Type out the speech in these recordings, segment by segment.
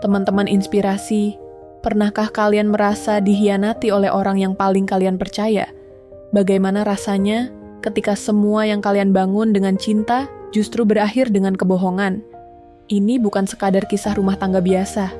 Teman-teman inspirasi, pernahkah kalian merasa dikhianati oleh orang yang paling kalian percaya? Bagaimana rasanya ketika semua yang kalian bangun dengan cinta justru berakhir dengan kebohongan? Ini bukan sekadar kisah rumah tangga biasa.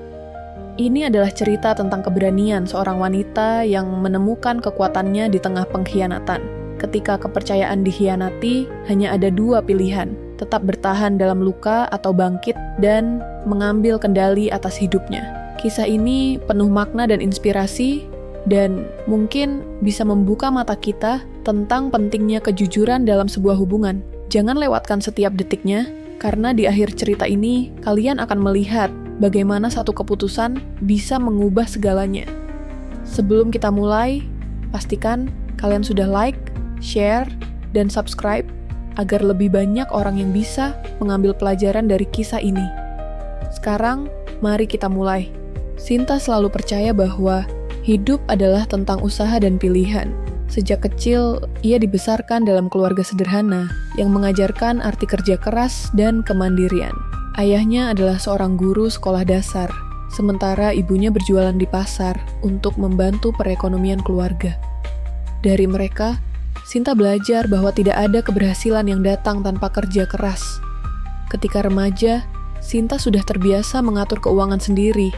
Ini adalah cerita tentang keberanian seorang wanita yang menemukan kekuatannya di tengah pengkhianatan. Ketika kepercayaan dikhianati, hanya ada dua pilihan: tetap bertahan dalam luka atau bangkit dan mengambil kendali atas hidupnya. Kisah ini penuh makna dan inspirasi, dan mungkin bisa membuka mata kita tentang pentingnya kejujuran dalam sebuah hubungan. Jangan lewatkan setiap detiknya, karena di akhir cerita ini kalian akan melihat bagaimana satu keputusan bisa mengubah segalanya. Sebelum kita mulai, pastikan kalian sudah like, share, dan subscribe agar lebih banyak orang yang bisa mengambil pelajaran dari kisah ini. Sekarang, mari kita mulai. Sinta selalu percaya bahwa hidup adalah tentang usaha dan pilihan. Sejak kecil, ia dibesarkan dalam keluarga sederhana yang mengajarkan arti kerja keras dan kemandirian. Ayahnya adalah seorang guru sekolah dasar, sementara ibunya berjualan di pasar untuk membantu perekonomian keluarga. Dari mereka, Sinta belajar bahwa tidak ada keberhasilan yang datang tanpa kerja keras. Ketika remaja, Sinta sudah terbiasa mengatur keuangan sendiri.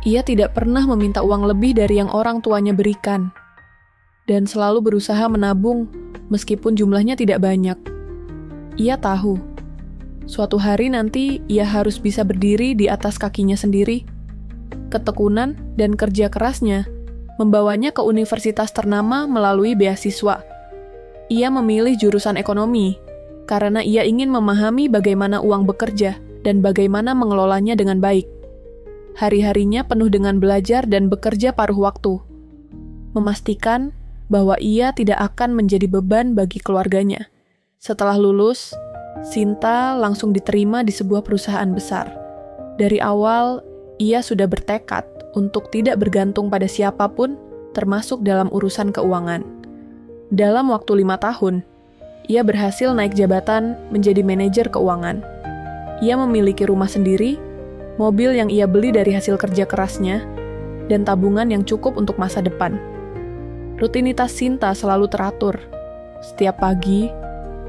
Ia tidak pernah meminta uang lebih dari yang orang tuanya berikan, dan selalu berusaha menabung meskipun jumlahnya tidak banyak. Ia tahu, suatu hari nanti ia harus bisa berdiri di atas kakinya sendiri. Ketekunan dan kerja kerasnya membawanya ke universitas ternama melalui beasiswa. Ia memilih jurusan ekonomi karena ia ingin memahami bagaimana uang bekerja dan bagaimana mengelolanya dengan baik. Hari-harinya penuh dengan belajar dan bekerja paruh waktu, memastikan bahwa ia tidak akan menjadi beban bagi keluarganya. Setelah lulus, Sinta langsung diterima di sebuah perusahaan besar. Dari awal, ia sudah bertekad untuk tidak bergantung pada siapapun, termasuk dalam urusan keuangan. Dalam waktu 5 tahun, ia berhasil naik jabatan menjadi manajer keuangan. Ia memiliki rumah sendiri, mobil yang ia beli dari hasil kerja kerasnya, dan tabungan yang cukup untuk masa depan. Rutinitas Sinta selalu teratur. Setiap pagi,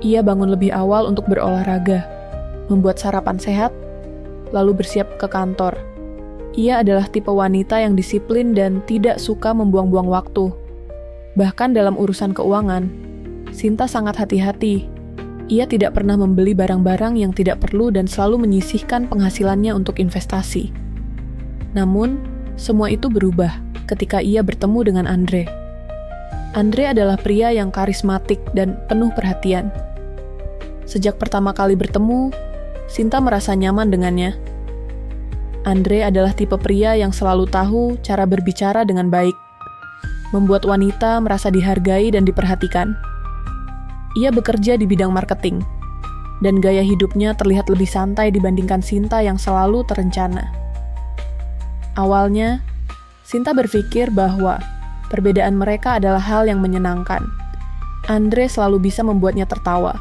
ia bangun lebih awal untuk berolahraga, membuat sarapan sehat, lalu bersiap ke kantor. Ia adalah tipe wanita yang disiplin dan tidak suka membuang-buang waktu. Bahkan dalam urusan keuangan, Sinta sangat hati-hati. Ia tidak pernah membeli barang-barang yang tidak perlu dan selalu menyisihkan penghasilannya untuk investasi. Namun, semua itu berubah ketika ia bertemu dengan Andre. Andre adalah pria yang karismatik dan penuh perhatian. Sejak pertama kali bertemu, Sinta merasa nyaman dengannya. Andre adalah tipe pria yang selalu tahu cara berbicara dengan baik, membuat wanita merasa dihargai dan diperhatikan. Ia bekerja di bidang marketing, dan gaya hidupnya terlihat lebih santai dibandingkan Sinta yang selalu terencana. Awalnya, Sinta berpikir bahwa perbedaan mereka adalah hal yang menyenangkan. Andre selalu bisa membuatnya tertawa,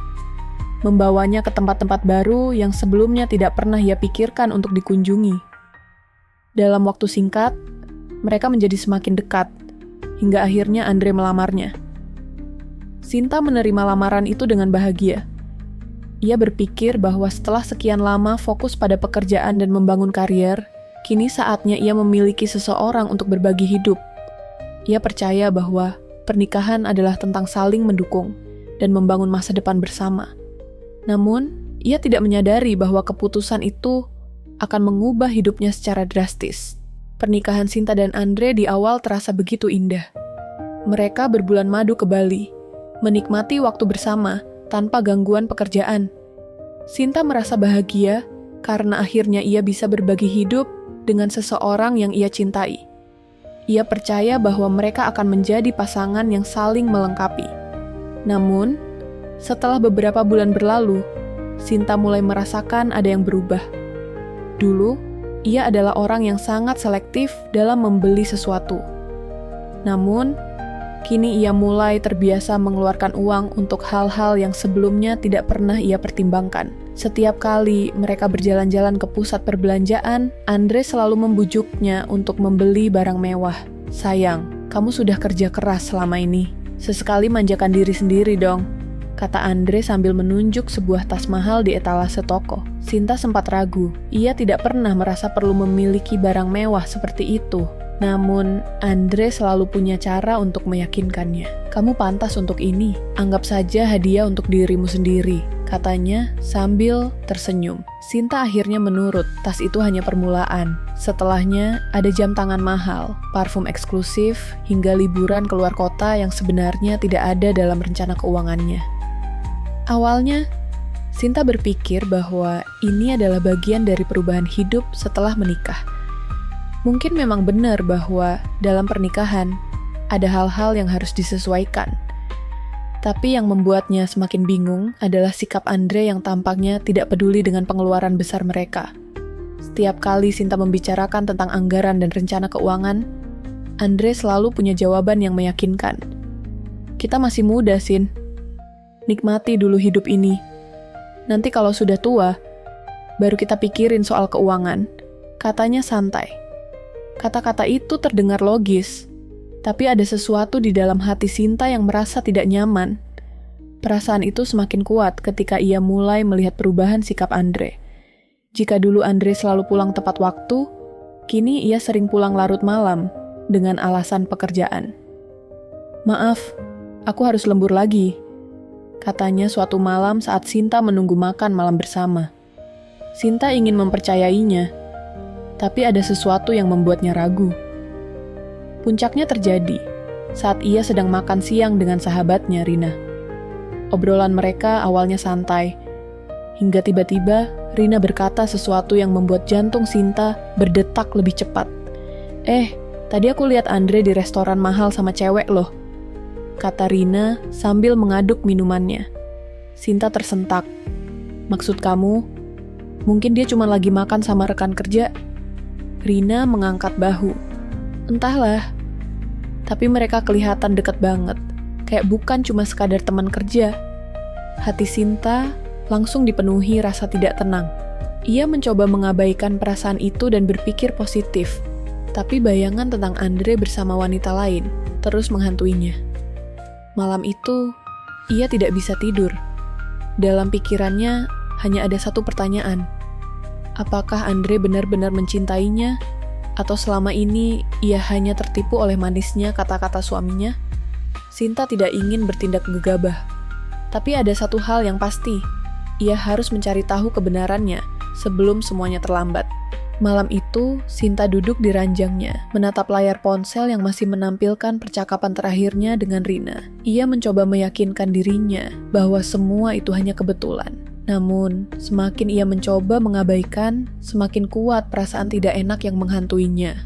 membawanya ke tempat-tempat baru yang sebelumnya tidak pernah ia pikirkan untuk dikunjungi. Dalam waktu singkat, mereka menjadi semakin dekat, hingga akhirnya Andre melamarnya. Sinta menerima lamaran itu dengan bahagia. Ia berpikir bahwa setelah sekian lama fokus pada pekerjaan dan membangun karier, kini saatnya ia memiliki seseorang untuk berbagi hidup. Ia percaya bahwa pernikahan adalah tentang saling mendukung dan membangun masa depan bersama. Namun, ia tidak menyadari bahwa keputusan itu akan mengubah hidupnya secara drastis. Pernikahan Sinta dan Andre di awal terasa begitu indah. Mereka berbulan madu ke Bali, menikmati waktu bersama tanpa gangguan pekerjaan. Sinta merasa bahagia karena akhirnya ia bisa berbagi hidup dengan seseorang yang ia cintai. Ia percaya bahwa mereka akan menjadi pasangan yang saling melengkapi. Namun, setelah beberapa bulan berlalu, Sinta mulai merasakan ada yang berubah. Dulu, ia adalah orang yang sangat selektif dalam membeli sesuatu. Namun, Kini ia mulai terbiasa mengeluarkan uang untuk hal-hal yang sebelumnya tidak pernah ia pertimbangkan. Setiap kali mereka berjalan-jalan ke pusat perbelanjaan, Andre selalu membujuknya untuk membeli barang mewah. "Sayang, kamu sudah kerja keras selama ini. Sesekali manjakan diri sendiri dong," kata Andre sambil menunjuk sebuah tas mahal di etalase toko. Sinta sempat ragu. Ia tidak pernah merasa perlu memiliki barang mewah seperti itu. Namun, Andre selalu punya cara untuk meyakinkannya. "Kamu pantas untuk ini. Anggap saja hadiah untuk dirimu sendiri," katanya sambil tersenyum. Sinta akhirnya menurut. Tas itu hanya permulaan. Setelahnya, ada jam tangan mahal, parfum eksklusif, hingga liburan keluar kota yang sebenarnya tidak ada dalam rencana keuangannya. Awalnya, Sinta berpikir bahwa ini adalah bagian dari perubahan hidup setelah menikah. Mungkin memang benar bahwa dalam pernikahan ada hal-hal yang harus disesuaikan. Tapi yang membuatnya semakin bingung adalah sikap Andre yang tampaknya tidak peduli dengan pengeluaran besar mereka. Setiap kali Sinta membicarakan tentang anggaran dan rencana keuangan, Andre selalu punya jawaban yang meyakinkan. "Kita masih muda, Sin. Nikmati dulu hidup ini. Nanti kalau sudah tua, baru kita pikirin soal keuangan," katanya santai. Kata-kata itu terdengar logis, tapi ada sesuatu di dalam hati Sinta yang merasa tidak nyaman. Perasaan itu semakin kuat ketika ia mulai melihat perubahan sikap Andre. Jika dulu Andre selalu pulang tepat waktu, kini ia sering pulang larut malam dengan alasan pekerjaan. "Maaf, aku harus lembur lagi," katanya suatu malam saat Sinta menunggu makan malam bersama. Sinta ingin mempercayainya, tapi ada sesuatu yang membuatnya ragu. Puncaknya terjadi saat ia sedang makan siang dengan sahabatnya, Rina. Obrolan mereka awalnya santai, hingga tiba-tiba Rina berkata sesuatu yang membuat jantung Sinta berdetak lebih cepat. Tadi aku lihat Andre di restoran mahal sama cewek loh," kata Rina sambil mengaduk minumannya. Sinta tersentak. "Maksud kamu, mungkin dia cuma lagi makan sama rekan kerja?" Rina mengangkat bahu. "Entahlah, tapi mereka kelihatan dekat banget, kayak bukan cuma sekadar teman kerja." Hati Sinta langsung dipenuhi rasa tidak tenang. Ia mencoba mengabaikan perasaan itu dan berpikir positif, tapi bayangan tentang Andre bersama wanita lain terus menghantuinya. Malam itu, ia tidak bisa tidur. Dalam pikirannya hanya ada satu pertanyaan. Apakah Andre benar-benar mencintainya? Atau selama ini ia hanya tertipu oleh manisnya kata-kata suaminya? Sinta tidak ingin bertindak gegabah. Tapi ada satu hal yang pasti, ia harus mencari tahu kebenarannya sebelum semuanya terlambat. Malam itu, Sinta duduk di ranjangnya, menatap layar ponsel yang masih menampilkan percakapan terakhirnya dengan Rina. Ia mencoba meyakinkan dirinya bahwa semua itu hanya kebetulan. Namun, semakin ia mencoba mengabaikan, semakin kuat perasaan tidak enak yang menghantuinya.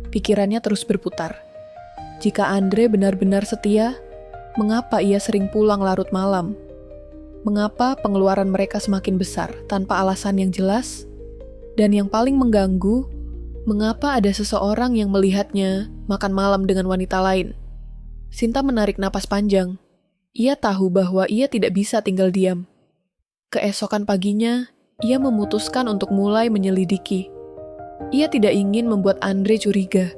Pikirannya terus berputar. Jika Andre benar-benar setia, mengapa ia sering pulang larut malam? Mengapa pengeluaran mereka semakin besar tanpa alasan yang jelas? Dan yang paling mengganggu, mengapa ada seseorang yang melihatnya makan malam dengan wanita lain? Sinta menarik napas panjang. Ia tahu bahwa ia tidak bisa tinggal diam. Keesokan paginya, ia memutuskan untuk mulai menyelidiki. Ia tidak ingin membuat Andre curiga.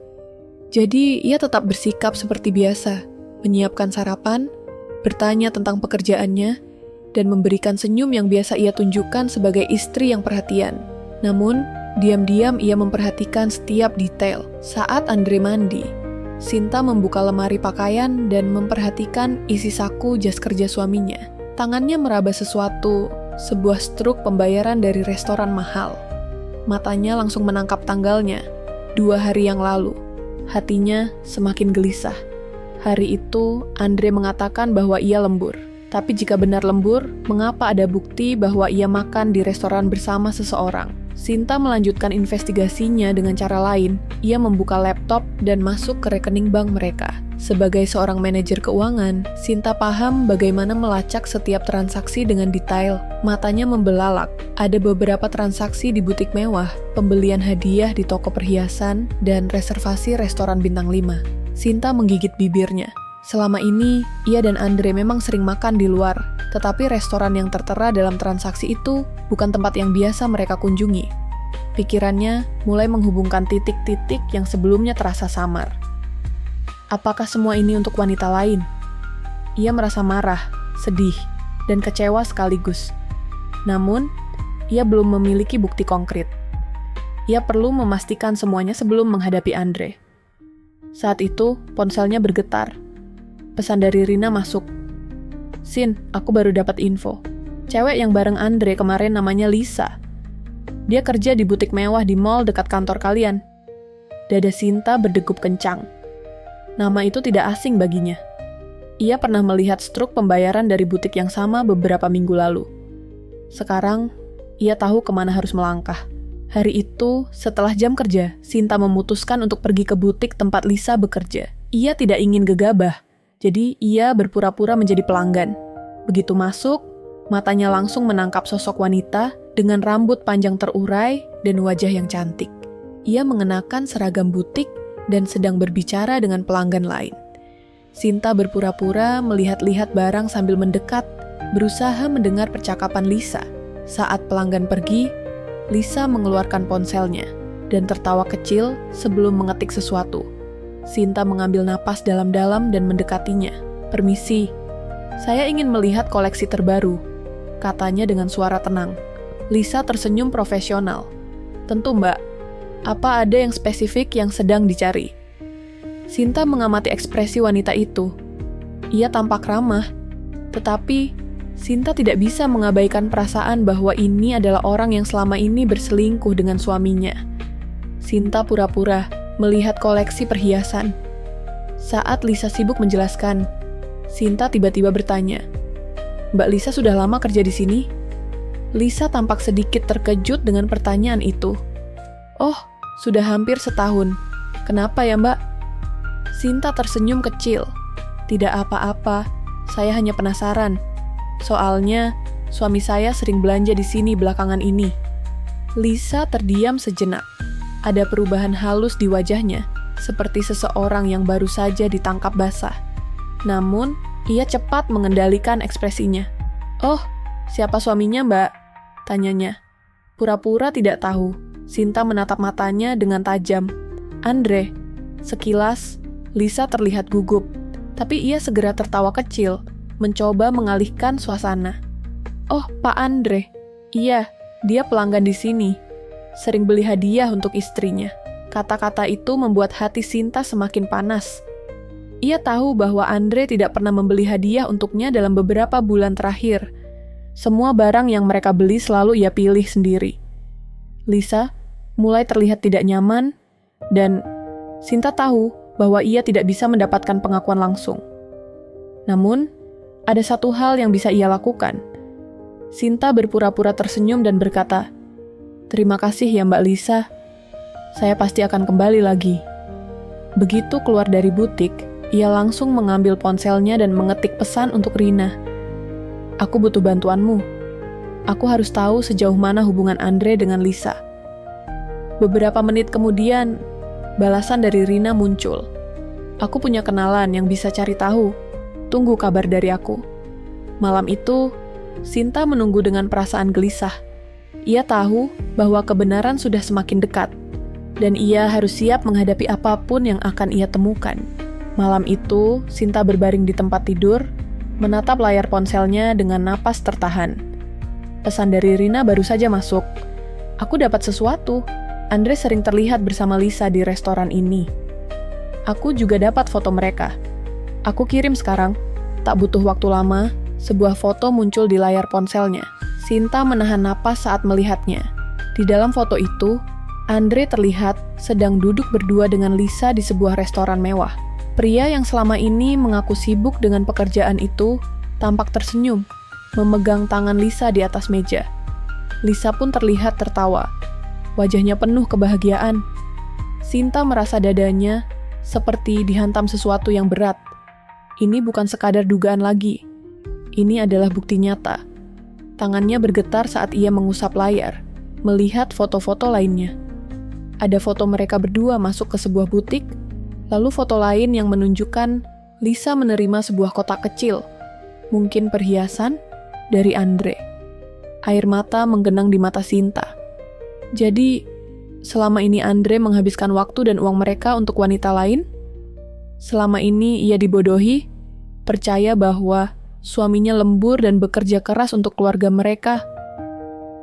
Jadi, ia tetap bersikap seperti biasa, menyiapkan sarapan, bertanya tentang pekerjaannya, dan memberikan senyum yang biasa ia tunjukkan sebagai istri yang perhatian. Namun, diam-diam ia memperhatikan setiap detail. Saat Andre mandi, Sinta membuka lemari pakaian dan memperhatikan isi saku jas kerja suaminya. Tangannya meraba sesuatu, sebuah struk pembayaran dari restoran mahal. Matanya langsung menangkap tanggalnya, 2 hari yang lalu. Hatinya semakin gelisah. Hari itu, Andre mengatakan bahwa ia lembur. Tapi jika benar lembur, mengapa ada bukti bahwa ia makan di restoran bersama seseorang? Sinta melanjutkan investigasinya dengan cara lain. Ia membuka laptop dan masuk ke rekening bank mereka. Sebagai seorang manajer keuangan, Sinta paham bagaimana melacak setiap transaksi dengan detail. Matanya membelalak. Ada beberapa transaksi di butik mewah, pembelian hadiah di toko perhiasan, dan reservasi restoran bintang 5. Sinta menggigit bibirnya. Selama ini, ia dan Andre memang sering makan di luar, tetapi restoran yang tertera dalam transaksi itu bukan tempat yang biasa mereka kunjungi. Pikirannya mulai menghubungkan titik-titik yang sebelumnya terasa samar. Apakah semua ini untuk wanita lain? Ia merasa marah, sedih, dan kecewa sekaligus. Namun, ia belum memiliki bukti konkret. Ia perlu memastikan semuanya sebelum menghadapi Andre. Saat itu, ponselnya bergetar. Pesan dari Rina masuk. "Sin, aku baru dapat info. Cewek yang bareng Andre kemarin namanya Lisa. Dia kerja di butik mewah di mall dekat kantor kalian." Dada Sinta berdegup kencang. Nama itu tidak asing baginya. Ia pernah melihat struk pembayaran dari butik yang sama beberapa minggu lalu. Sekarang, ia tahu kemana harus melangkah. Hari itu, setelah jam kerja, Sinta memutuskan untuk pergi ke butik tempat Lisa bekerja. Ia tidak ingin gegabah. Jadi, ia berpura-pura menjadi pelanggan. Begitu masuk, matanya langsung menangkap sosok wanita dengan rambut panjang terurai dan wajah yang cantik. Ia mengenakan seragam butik dan sedang berbicara dengan pelanggan lain. Sinta berpura-pura melihat-lihat barang sambil mendekat, berusaha mendengar percakapan Lisa. Saat pelanggan pergi, Lisa mengeluarkan ponselnya dan tertawa kecil sebelum mengetik sesuatu. Sinta mengambil napas dalam-dalam dan mendekatinya. "Permisi, saya ingin melihat koleksi terbaru," katanya dengan suara tenang. Lisa tersenyum profesional. "Tentu, Mbak. Apa ada yang spesifik yang sedang dicari?" Sinta mengamati ekspresi wanita itu. Ia tampak ramah, tetapi Sinta tidak bisa mengabaikan perasaan bahwa ini adalah orang yang selama ini berselingkuh dengan suaminya. Sinta pura-pura melihat koleksi perhiasan. Saat Lisa sibuk menjelaskan, Sinta tiba-tiba bertanya, "Mbak Lisa sudah lama kerja di sini?" Lisa tampak sedikit terkejut dengan pertanyaan itu. "Oh, sudah hampir setahun. Kenapa ya, Mbak?" Sinta tersenyum kecil. "Tidak apa-apa, saya hanya penasaran. Soalnya, suami saya sering belanja di sini belakangan ini." Lisa terdiam sejenak. Ada perubahan halus di wajahnya, seperti seseorang yang baru saja ditangkap basah. Namun, ia cepat mengendalikan ekspresinya. "Oh, siapa suaminya, Mbak?" tanyanya. Pura-pura tidak tahu, Sinta menatap matanya dengan tajam. "Andre." Sekilas, Lisa terlihat gugup, tapi ia segera tertawa kecil, mencoba mengalihkan suasana. "Oh, Pak Andre. Iya, dia pelanggan di sini. Sering beli hadiah untuk istrinya." Kata-kata itu membuat hati Sinta semakin panas. Ia tahu bahwa Andre tidak pernah membeli hadiah untuknya dalam beberapa bulan terakhir. Semua barang yang mereka beli selalu ia pilih sendiri. Lisa mulai terlihat tidak nyaman, dan Sinta tahu bahwa ia tidak bisa mendapatkan pengakuan langsung. Namun, ada satu hal yang bisa ia lakukan. Sinta berpura-pura tersenyum dan berkata, "Terima kasih ya Mbak Lisa. Saya pasti akan kembali lagi." Begitu keluar dari butik, ia langsung mengambil ponselnya dan mengetik pesan untuk Rina. "Aku butuh bantuanmu. Aku harus tahu sejauh mana hubungan Andre dengan Lisa." Beberapa menit kemudian, balasan dari Rina muncul. "Aku punya kenalan yang bisa cari tahu. Tunggu kabar dari aku." Malam itu, Sinta menunggu dengan perasaan gelisah. Ia tahu bahwa kebenaran sudah semakin dekat, dan ia harus siap menghadapi apapun yang akan ia temukan. Malam itu, Sinta berbaring di tempat tidur, menatap layar ponselnya dengan napas tertahan. Pesan dari Rina baru saja masuk. "Aku dapat sesuatu. Andre sering terlihat bersama Lisa di restoran ini. Aku juga dapat foto mereka. Aku kirim sekarang." Tak butuh waktu lama, sebuah foto muncul di layar ponselnya. Sinta menahan napas saat melihatnya. Di dalam foto itu, Andre terlihat sedang duduk berdua dengan Lisa di sebuah restoran mewah. Pria yang selama ini mengaku sibuk dengan pekerjaan itu tampak tersenyum, memegang tangan Lisa di atas meja. Lisa pun terlihat tertawa. Wajahnya penuh kebahagiaan. Sinta merasa dadanya seperti dihantam sesuatu yang berat. Ini bukan sekadar dugaan lagi. Ini adalah bukti nyata. Tangannya bergetar saat ia mengusap layar, melihat foto-foto lainnya. Ada foto mereka berdua masuk ke sebuah butik, lalu foto lain yang menunjukkan Lisa menerima sebuah kotak kecil, mungkin perhiasan, dari Andre. Air mata menggenang di mata Sinta. Jadi, selama ini Andre menghabiskan waktu dan uang mereka untuk wanita lain? Selama ini ia dibodohi, percaya bahwa suaminya lembur dan bekerja keras untuk keluarga mereka.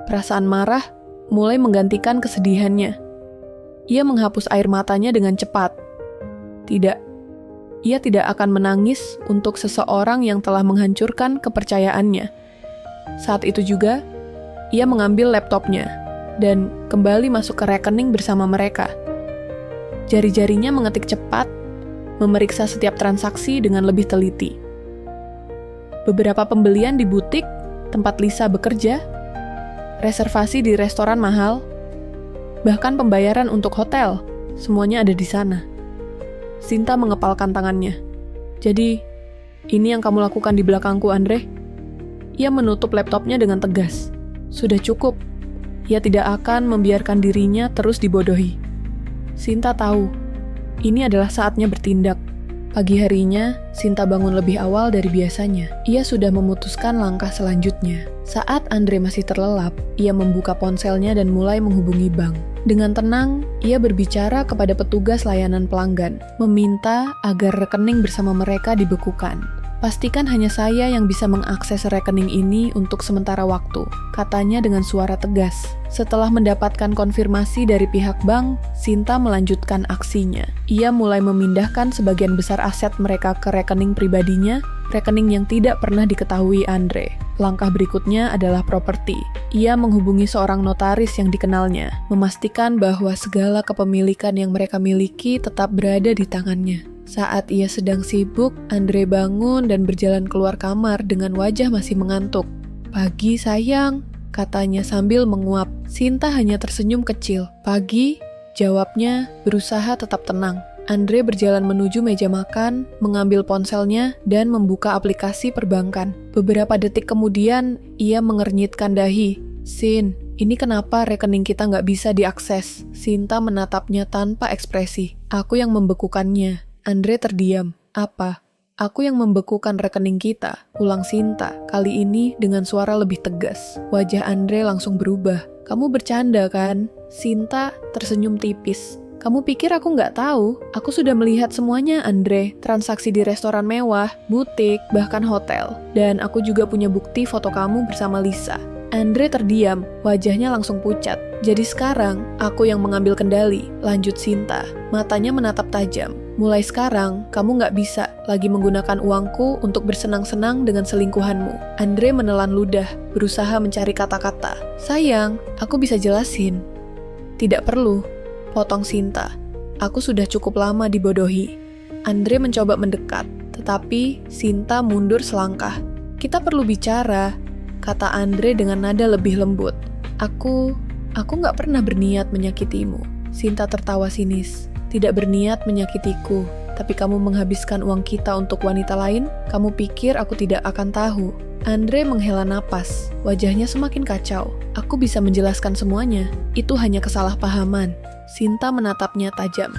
Perasaan marah mulai menggantikan kesedihannya. Ia menghapus air matanya dengan cepat. Tidak, ia tidak akan menangis untuk seseorang yang telah menghancurkan kepercayaannya. Saat itu juga, ia mengambil laptopnya dan kembali masuk ke rekening bersama mereka. Jari-jarinya mengetik cepat, memeriksa setiap transaksi dengan lebih teliti. Beberapa pembelian di butik tempat Lisa bekerja, reservasi di restoran mahal, bahkan pembayaran untuk hotel, semuanya ada di sana. Sinta mengepalkan tangannya. Jadi, ini yang kamu lakukan di belakangku, Andre? Ia menutup laptopnya dengan tegas. Sudah cukup. Ia tidak akan membiarkan dirinya terus dibodohi. Sinta tahu, ini adalah saatnya bertindak. Pagi harinya, Sinta bangun lebih awal dari biasanya. Ia sudah memutuskan langkah selanjutnya. Saat Andre masih terlelap, ia membuka ponselnya dan mulai menghubungi bank. Dengan tenang, ia berbicara kepada petugas layanan pelanggan, meminta agar rekening bersama mereka dibekukan. Pastikan hanya saya yang bisa mengakses rekening ini untuk sementara waktu, katanya dengan suara tegas. Setelah mendapatkan konfirmasi dari pihak bank, Sinta melanjutkan aksinya. Ia mulai memindahkan sebagian besar aset mereka ke rekening pribadinya, rekening yang tidak pernah diketahui Andre. Langkah berikutnya adalah properti. Ia menghubungi seorang notaris yang dikenalnya, memastikan bahwa segala kepemilikan yang mereka miliki tetap berada di tangannya. Saat ia sedang sibuk, Andre bangun dan berjalan keluar kamar dengan wajah masih mengantuk. "Pagi, sayang," katanya sambil menguap. Sinta hanya tersenyum kecil. "Pagi," jawabnya, berusaha tetap tenang. Andre berjalan menuju meja makan, mengambil ponselnya, dan membuka aplikasi perbankan. Beberapa detik kemudian, ia mengernyitkan dahi. "Sin, ini kenapa rekening kita nggak bisa diakses?" Sinta menatapnya tanpa ekspresi. "Aku yang membekukannya." Andre terdiam. "Apa?" "Aku yang membekukan rekening kita," ulang Sinta, kali ini dengan suara lebih tegas. Wajah Andre langsung berubah. "Kamu bercanda kan?" Sinta tersenyum tipis. "Kamu pikir aku nggak tahu? Aku sudah melihat semuanya, Andre. Transaksi di restoran mewah, butik, bahkan hotel. Dan aku juga punya bukti foto kamu bersama Lisa." Andre terdiam, wajahnya langsung pucat. "Jadi sekarang, aku yang mengambil kendali," lanjut Sinta. Matanya menatap tajam. "Mulai sekarang, kamu nggak bisa lagi menggunakan uangku untuk bersenang-senang dengan selingkuhanmu." Andre menelan ludah, berusaha mencari kata-kata. "Sayang, aku bisa jelasin." "Tidak perlu," potong Sinta. "Aku sudah cukup lama dibodohi." Andre mencoba mendekat, tetapi Sinta mundur selangkah. "Kita perlu bicara," kata Andre dengan nada lebih lembut. Aku nggak pernah berniat menyakitimu." Sinta tertawa sinis. "Tidak berniat menyakitiku, tapi kamu menghabiskan uang kita untuk wanita lain? Kamu pikir aku tidak akan tahu?" Andre menghela napas, wajahnya semakin kacau. "Aku bisa menjelaskan semuanya. Itu hanya kesalahpahaman." Sinta menatapnya tajam.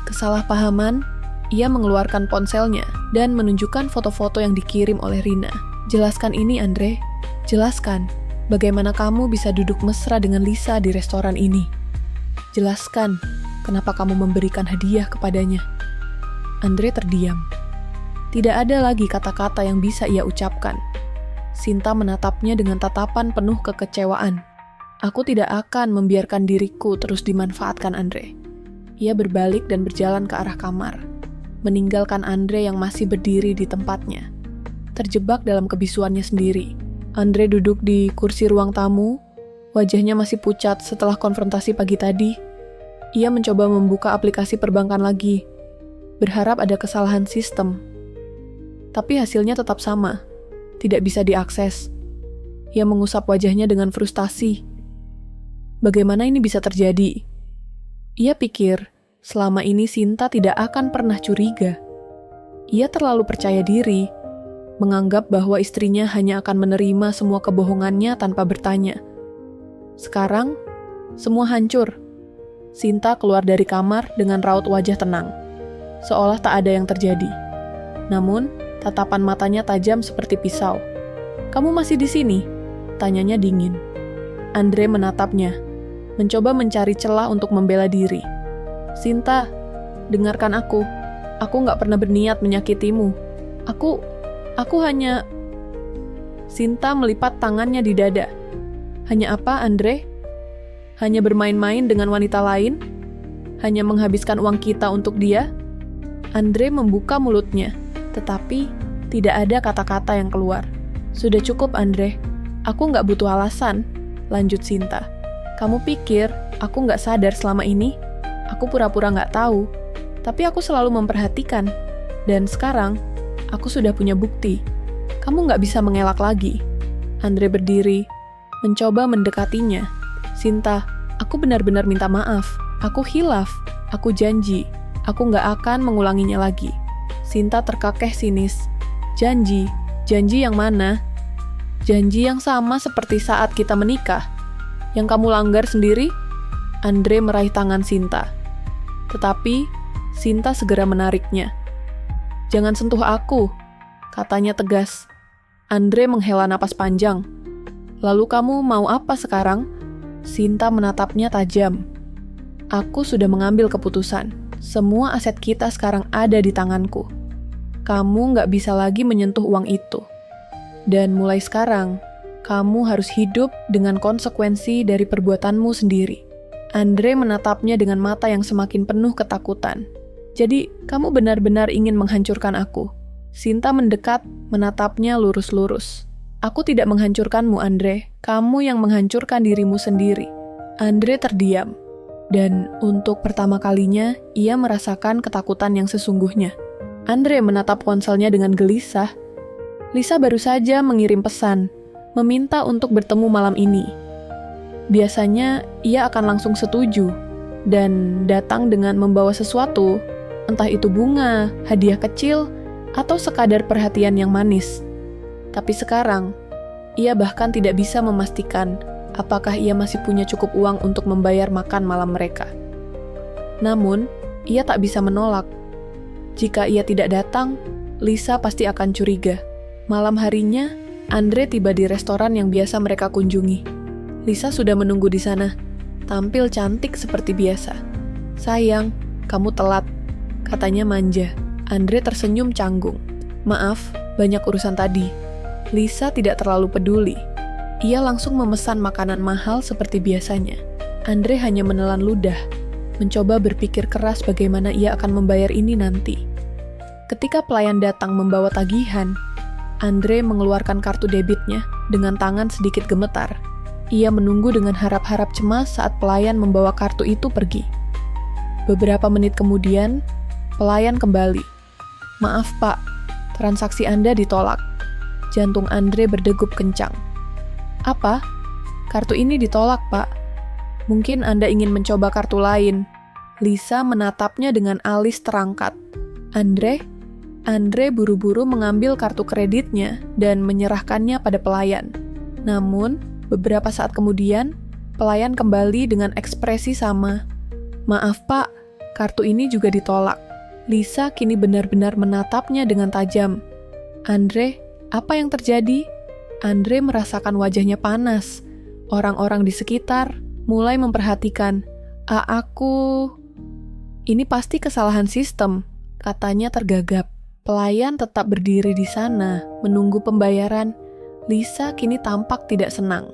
"Kesalahpahaman?" Ia mengeluarkan ponselnya dan menunjukkan foto-foto yang dikirim oleh Rina. "Jelaskan ini, Andre. Jelaskan, bagaimana kamu bisa duduk mesra dengan Lisa di restoran ini? Jelaskan, kenapa kamu memberikan hadiah kepadanya?" Andre terdiam. Tidak ada lagi kata-kata yang bisa ia ucapkan. Sinta menatapnya dengan tatapan penuh kekecewaan. "Aku tidak akan membiarkan diriku terus dimanfaatkan, Andre." Ia berbalik dan berjalan ke arah kamar, meninggalkan Andre yang masih berdiri di tempatnya, terjebak dalam kebisuannya sendiri. Andre duduk di kursi ruang tamu, wajahnya masih pucat setelah konfrontasi pagi tadi. Ia mencoba membuka aplikasi perbankan lagi, berharap ada kesalahan sistem. Tapi hasilnya tetap sama, tidak bisa diakses. Ia mengusap wajahnya dengan frustasi. Bagaimana ini bisa terjadi? Ia pikir, selama ini Sinta tidak akan pernah curiga. Ia terlalu percaya diri, menganggap bahwa istrinya hanya akan menerima semua kebohongannya tanpa bertanya. Sekarang, semua hancur. Sinta keluar dari kamar dengan raut wajah tenang, seolah tak ada yang terjadi. Namun, tatapan matanya tajam seperti pisau. "Kamu masih di sini?" tanyanya dingin. Andre menatapnya, mencoba mencari celah untuk membela diri. "Sinta, dengarkan aku. Aku nggak pernah berniat menyakitimu. Aku hanya..." Sinta melipat tangannya di dada. "Hanya apa, Andre? Hanya bermain-main dengan wanita lain? Hanya menghabiskan uang kita untuk dia?" Andre membuka mulutnya, tetapi tidak ada kata-kata yang keluar. "Sudah cukup, Andre. Aku nggak butuh alasan," lanjut Sinta. "Kamu pikir aku nggak sadar selama ini? Aku pura-pura nggak tahu. Tapi aku selalu memperhatikan. Dan sekarang, aku sudah punya bukti. Kamu nggak bisa mengelak lagi." Andre berdiri, mencoba mendekatinya. "Sinta, aku benar-benar minta maaf. Aku hilaf. Aku janji. Aku nggak akan mengulanginya lagi." Sinta terkekeh sinis. "Janji? Janji yang mana?" "Janji yang sama seperti saat kita menikah. Yang kamu langgar sendiri?" Andre meraih tangan Sinta. Tetapi, Sinta segera menariknya. "Jangan sentuh aku," katanya tegas. Andre menghela napas panjang. "Lalu kamu mau apa sekarang?" Sinta menatapnya tajam. "Aku sudah mengambil keputusan. Semua aset kita sekarang ada di tanganku. Kamu nggak bisa lagi menyentuh uang itu. Dan mulai sekarang, kamu harus hidup dengan konsekuensi dari perbuatanmu sendiri." Andre menatapnya dengan mata yang semakin penuh ketakutan. "Jadi, kamu benar-benar ingin menghancurkan aku?" Sinta mendekat, menatapnya lurus-lurus. "Aku tidak menghancurkanmu, Andre. Kamu yang menghancurkan dirimu sendiri." Andre terdiam. Dan untuk pertama kalinya, ia merasakan ketakutan yang sesungguhnya. Andre menatap ponselnya dengan gelisah. Lisa baru saja mengirim pesan, meminta untuk bertemu malam ini. Biasanya, ia akan langsung setuju, dan datang dengan membawa sesuatu, entah itu bunga, hadiah kecil, atau sekadar perhatian yang manis. Tapi sekarang, ia bahkan tidak bisa memastikan apakah ia masih punya cukup uang untuk membayar makan malam mereka. Namun, ia tak bisa menolak. Jika ia tidak datang, Lisa pasti akan curiga. Malam harinya, Andre tiba di restoran yang biasa mereka kunjungi. Lisa sudah menunggu di sana, tampil cantik seperti biasa. "Sayang, kamu telat," katanya manja. Andre tersenyum canggung. "Maaf, banyak urusan tadi." Lisa tidak terlalu peduli. Ia langsung memesan makanan mahal seperti biasanya. Andre hanya menelan ludah, mencoba berpikir keras bagaimana ia akan membayar ini nanti. Ketika pelayan datang membawa tagihan, Andre mengeluarkan kartu debitnya dengan tangan sedikit gemetar. Ia menunggu dengan harap-harap cemas saat pelayan membawa kartu itu pergi. Beberapa menit kemudian, pelayan kembali. "Maaf, Pak, transaksi Anda ditolak." Jantung Andre berdegup kencang. "Apa? Kartu ini ditolak, Pak. Mungkin Anda ingin mencoba kartu lain." Lisa menatapnya dengan alis terangkat. Andre buru-buru mengambil kartu kreditnya dan menyerahkannya pada pelayan. Namun, beberapa saat kemudian, pelayan kembali dengan ekspresi sama. "Maaf, Pak, kartu ini juga ditolak." Lisa kini benar-benar menatapnya dengan tajam. "Andre, apa yang terjadi?" Andre merasakan wajahnya panas. Orang-orang di sekitar mulai memperhatikan. Aku... Ini pasti kesalahan sistem," katanya tergagap. Pelayan tetap berdiri di sana, menunggu pembayaran. Lisa kini tampak tidak senang.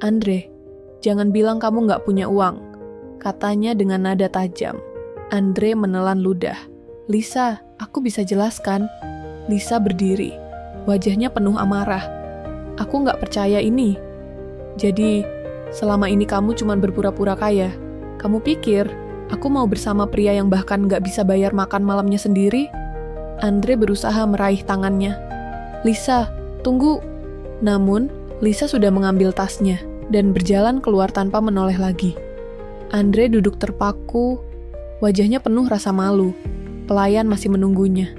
"Andre, jangan bilang kamu nggak punya uang," katanya dengan nada tajam. Andre menelan ludah. "Lisa, aku bisa jelaskan." Lisa berdiri, wajahnya penuh amarah. "Aku nggak percaya ini. Jadi, selama ini kamu cuma berpura-pura kaya. Kamu pikir aku mau bersama pria yang bahkan nggak bisa bayar makan malamnya sendiri?" Andre berusaha meraih tangannya. "Lisa, tunggu." Namun, Lisa sudah mengambil tasnya dan berjalan keluar tanpa menoleh lagi. Andre duduk terpaku, wajahnya penuh rasa malu. Pelayan masih menunggunya.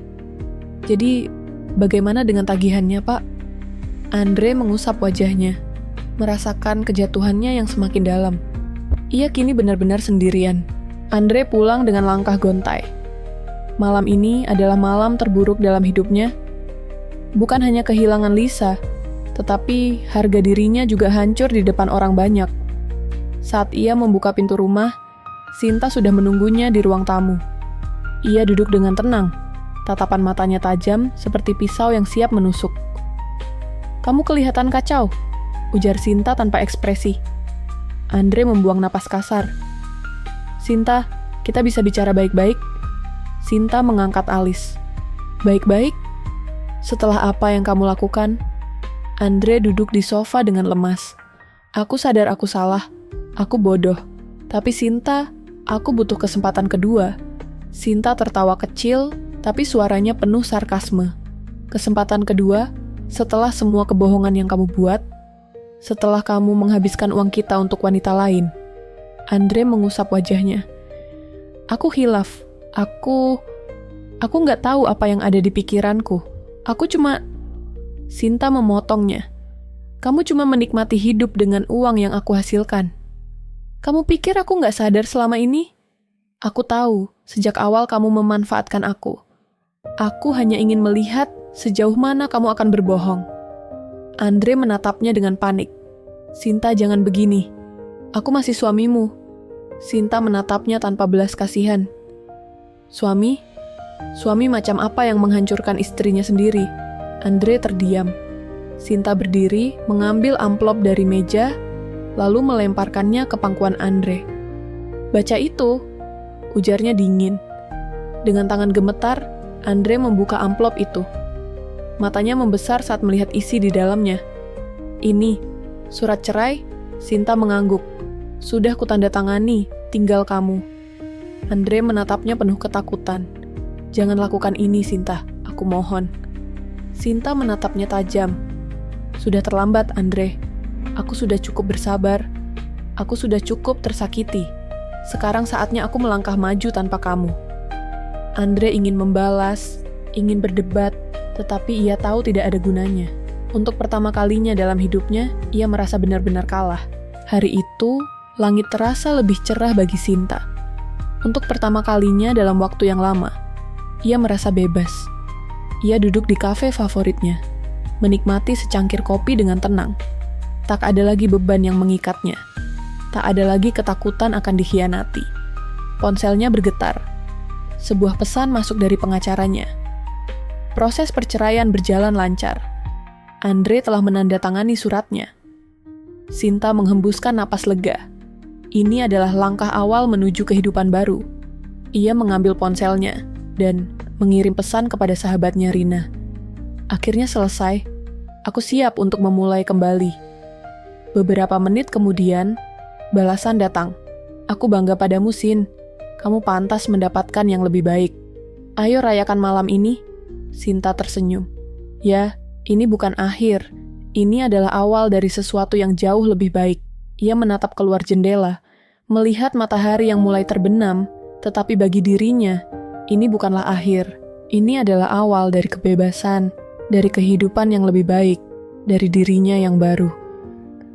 "Jadi, bagaimana dengan tagihannya, Pak?" Andre mengusap wajahnya, merasakan kejatuhannya yang semakin dalam. Ia kini benar-benar sendirian. Andre pulang dengan langkah gontai. Malam ini adalah malam terburuk dalam hidupnya. Bukan hanya kehilangan Lisa, tetapi harga dirinya juga hancur di depan orang banyak. Saat ia membuka pintu rumah, Sinta sudah menunggunya di ruang tamu. Ia duduk dengan tenang, tatapan matanya tajam seperti pisau yang siap menusuk. "Kamu kelihatan kacau," ujar Sinta tanpa ekspresi. Andre membuang napas kasar. "Sinta, kita bisa bicara baik-baik?" Sinta mengangkat alis. "Baik-baik? Setelah apa yang kamu lakukan?" Andre duduk di sofa dengan lemas. "Aku sadar aku salah. Aku bodoh. Tapi Sinta, aku butuh kesempatan kedua." Sinta tertawa kecil, tapi suaranya penuh sarkasme. "Kesempatan kedua? Setelah semua kebohongan yang kamu buat? Setelah kamu menghabiskan uang kita untuk wanita lain?" Andre mengusap wajahnya. "Aku hilaf. Aku nggak tahu apa yang ada di pikiranku. Aku cuma..." Sinta memotongnya. "Kamu cuma menikmati hidup dengan uang yang aku hasilkan. Kamu pikir aku nggak sadar selama ini? Aku tahu, sejak awal kamu memanfaatkan aku. Aku hanya ingin melihat sejauh mana kamu akan berbohong." Andre menatapnya dengan panik. "Sinta, jangan begini. Aku masih suamimu." Sinta menatapnya tanpa belas kasihan. "Suami? Suami macam apa yang menghancurkan istrinya sendiri?" Andre terdiam. Sinta berdiri, mengambil amplop dari meja, lalu melemparkannya ke pangkuan Andre. "Baca itu," ujarnya dingin. Dengan tangan gemetar, Andre membuka amplop itu. Matanya membesar saat melihat isi di dalamnya. "Ini, surat cerai?" Sinta mengangguk. "Sudah kutandatangani, tinggal kamu." Andre menatapnya penuh ketakutan. "Jangan lakukan ini, Sinta, aku mohon." Sinta menatapnya tajam. "Sudah terlambat, Andre. Aku sudah cukup bersabar. Aku sudah cukup tersakiti. Sekarang saatnya aku melangkah maju tanpa kamu." Andre ingin membalas, ingin berdebat, tetapi ia tahu tidak ada gunanya. Untuk pertama kalinya dalam hidupnya, ia merasa benar-benar kalah. Hari itu, langit terasa lebih cerah bagi Sinta. Untuk pertama kalinya dalam waktu yang lama, ia merasa bebas. Ia duduk di kafe favoritnya, menikmati secangkir kopi dengan tenang. Tak ada lagi beban yang mengikatnya. Tak ada lagi ketakutan akan dikhianati. Ponselnya bergetar. Sebuah pesan masuk dari pengacaranya. Proses perceraian berjalan lancar. Andre telah menandatangani suratnya. Sinta menghembuskan napas lega. Ini adalah langkah awal menuju kehidupan baru. Ia mengambil ponselnya dan mengirim pesan kepada sahabatnya Rina. "Akhirnya selesai. Aku siap untuk memulai kembali." Beberapa menit kemudian, balasan datang. "Aku bangga padamu, Sin. Kamu pantas mendapatkan yang lebih baik. Ayo rayakan malam ini." Sinta tersenyum. "Ya, ini bukan akhir. Ini adalah awal dari sesuatu yang jauh lebih baik." Ia menatap keluar jendela, melihat matahari yang mulai terbenam, tetapi bagi dirinya, ini bukanlah akhir. Ini adalah awal dari kebebasan, dari kehidupan yang lebih baik, dari dirinya yang baru.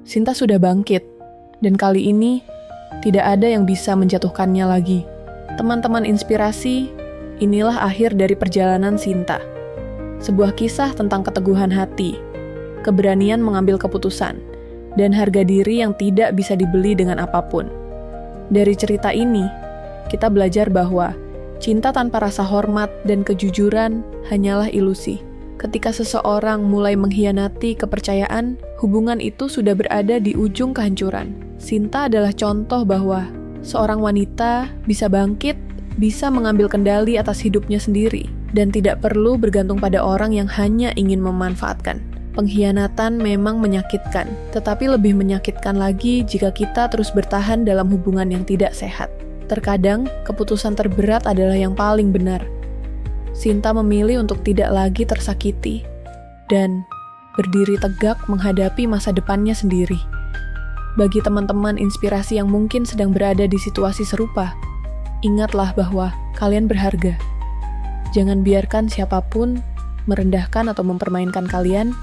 Sinta sudah bangkit, dan kali ini tidak ada yang bisa menjatuhkannya lagi. Teman-teman inspirasi, inilah akhir dari perjalanan Sinta. Sebuah kisah tentang keteguhan hati, keberanian mengambil keputusan, dan harga diri yang tidak bisa dibeli dengan apapun. Dari cerita ini, kita belajar bahwa cinta tanpa rasa hormat dan kejujuran hanyalah ilusi. Ketika seseorang mulai mengkhianati kepercayaan, hubungan itu sudah berada di ujung kehancuran. Sinta adalah contoh bahwa seorang wanita bisa bangkit, bisa mengambil kendali atas hidupnya sendiri, dan tidak perlu bergantung pada orang yang hanya ingin memanfaatkan. Pengkhianatan memang menyakitkan, tetapi lebih menyakitkan lagi jika kita terus bertahan dalam hubungan yang tidak sehat. Terkadang, keputusan terberat adalah yang paling benar. Sinta memilih untuk tidak lagi tersakiti, dan berdiri tegak menghadapi masa depannya sendiri. Bagi teman-teman inspirasi yang mungkin sedang berada di situasi serupa, ingatlah bahwa kalian berharga. Jangan biarkan siapapun merendahkan atau mempermainkan kalian.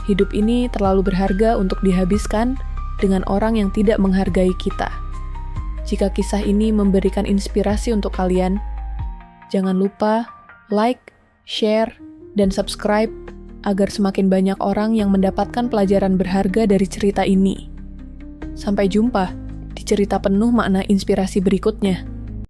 Hidup ini terlalu berharga untuk dihabiskan dengan orang yang tidak menghargai kita. Jika kisah ini memberikan inspirasi untuk kalian, Jangan lupa like, share, dan subscribe agar semakin banyak orang yang mendapatkan pelajaran berharga dari cerita ini. Sampai jumpa di cerita penuh makna inspirasi berikutnya.